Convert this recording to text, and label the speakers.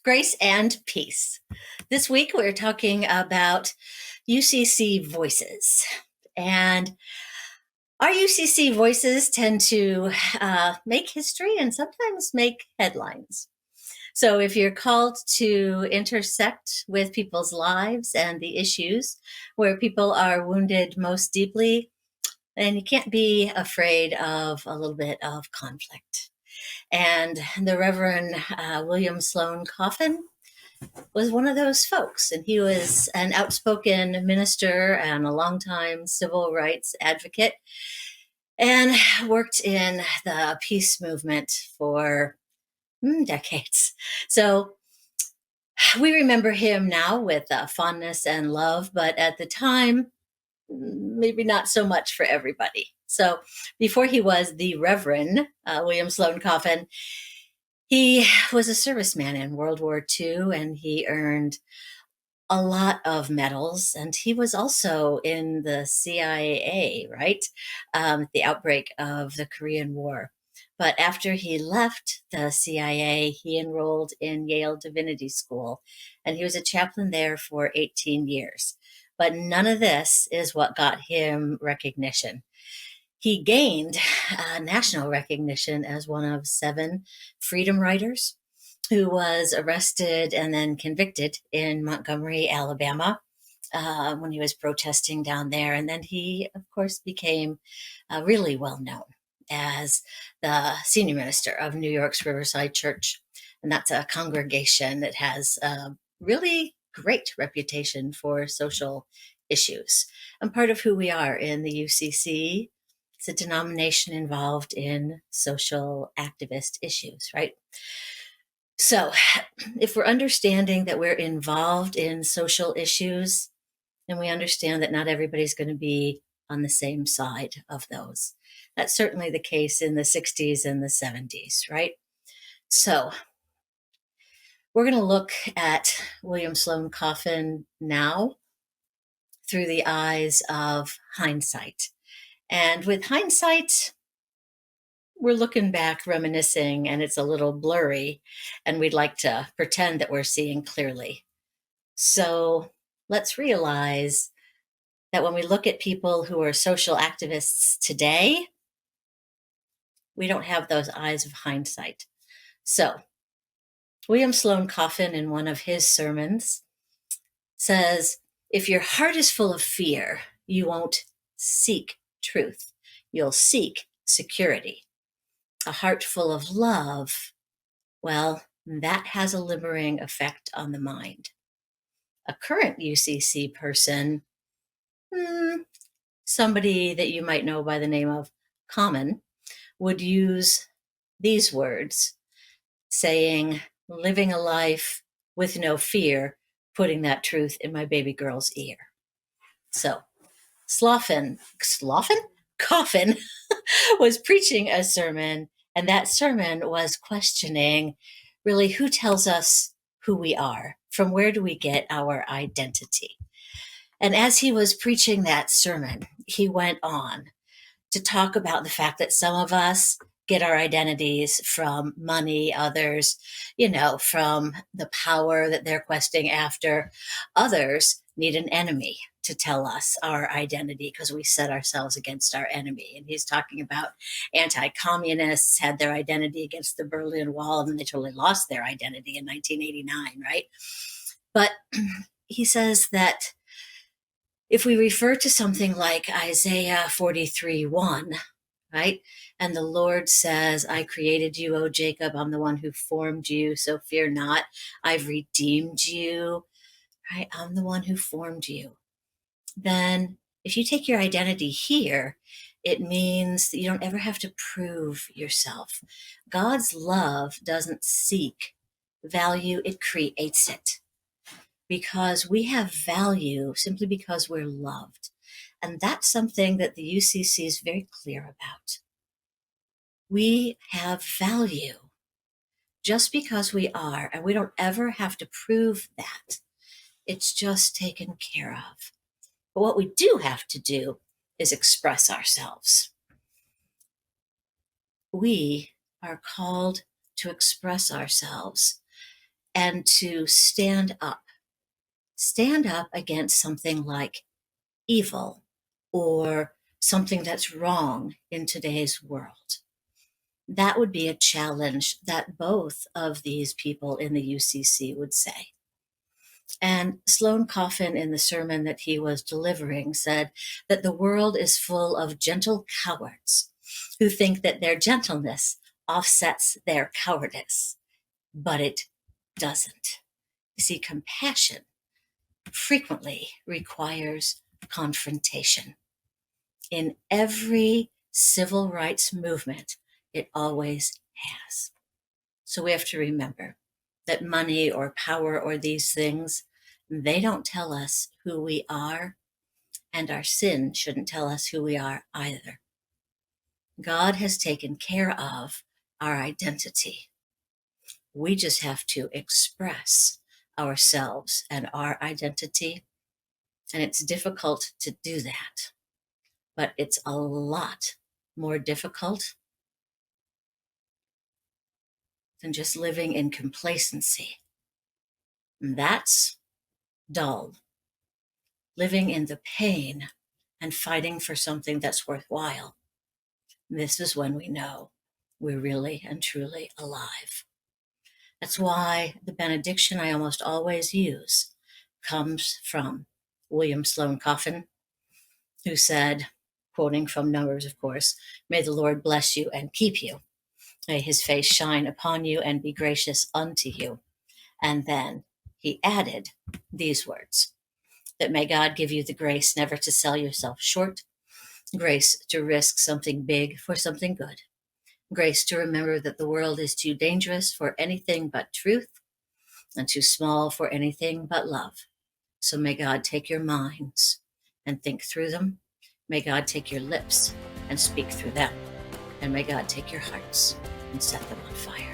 Speaker 1: Grace and peace. This week we're talking about UCC voices. And our UCC voices tend to make history and sometimes make headlines. So if you're called to intersect with people's lives and the issues where people are wounded most deeply, then you can't be afraid of a little bit of conflict. And the Reverend William Sloane Coffin was one of those folks. And he was an outspoken minister and a longtime civil rights advocate and worked in the peace movement for decades. So we remember him now with fondness and love, but at the time, maybe not so much for everybody. So before he was the Reverend William Sloane Coffin, he was a serviceman in World War II, and he earned a lot of medals. And he was also in the CIA, right? At the outbreak of the Korean War. But after he left the CIA, he enrolled in Yale Divinity School, and he was a chaplain there for 18 years. But none of this is what got him recognition. He gained national recognition as one of 7 freedom riders who was arrested and then convicted in Montgomery, Alabama, when he was protesting down there. And then he, of course, became really well known as the senior minister of New York's Riverside Church. And that's a congregation that has a really great reputation for social issues. And part of who we are in the UCC, it's a denomination involved in social activist issues, right? So, if we're understanding that we're involved in social issues, then we understand that not everybody's going to be on the same side of those. That's certainly the case in the 60s and the 70s, right? So, we're going to look at William Sloane Coffin now through the eyes of hindsight. And with hindsight, we're looking back, reminiscing, and it's a little blurry, and we'd like to pretend that we're seeing clearly. So let's realize that when we look at people who are social activists today, we don't have those eyes of hindsight. So William Sloane Coffin, in one of his sermons, says, if your heart is full of fear, you won't seek truth. You'll seek security. A heart full of love, well, that has a liberating effect on the mind. A current UCC person, somebody that you might know by the name of Common, would use these words, saying, living a life with no fear, putting that truth in my baby girl's ear. So, Coffin was preaching a sermon, and that sermon was questioning really who tells us who we are, from where do we get our identity. And as he was preaching that sermon, he went on to talk about the fact that some of us get our identities from money, others, from the power that they're questing after. Others need an enemy to tell us our identity because we set ourselves against our enemy. And he's talking about anti-communists had their identity against the Berlin Wall, and they totally lost their identity in 1989, right? But he says that if we refer to something like Isaiah 43:1, right? And the Lord says, I created you, O Jacob. I'm the one who formed you, so fear not. I've redeemed you, right? I'm the one who formed you. Then if you take your identity here, it means that you don't ever have to prove yourself. God's love doesn't seek value, it creates it. Because we have value simply because we're loved. And that's something that the UCC is very clear about. We have value just because we are, and we don't ever have to prove that. It's just taken care of. But what we do have to do is express ourselves. We are called to express ourselves. and to stand up against something like evil or something that's wrong in today's world. That would be a challenge that both of these people in the UCC would say. And Sloane Coffin, in the sermon that he was delivering, said that the world is full of gentle cowards who think that their gentleness offsets their cowardice, but it doesn't. You see, compassion frequently requires confrontation. In every civil rights movement, it always has. So we have to remember that money or power or these things, they don't tell us who we are, and our sin shouldn't tell us who we are either. God has taken care of our identity. We just have to express ourselves and our identity, and it's difficult to do that, but it's a lot more difficult than just living in complacency. And that's dull. Living in the pain and fighting for something that's worthwhile. This is when we know we're really and truly alive. That's why the benediction I almost always use comes from William Sloane Coffin, who said, quoting from Numbers, of course, "May the Lord bless you and keep you. May his face shine upon you and be gracious unto you." And then he added these words, that may God give you the grace never to sell yourself short, grace to risk something big for something good, grace to remember that the world is too dangerous for anything but truth and too small for anything but love. So may God take your minds and think through them. May God take your lips and speak through them. And may God take your hearts and set them on fire.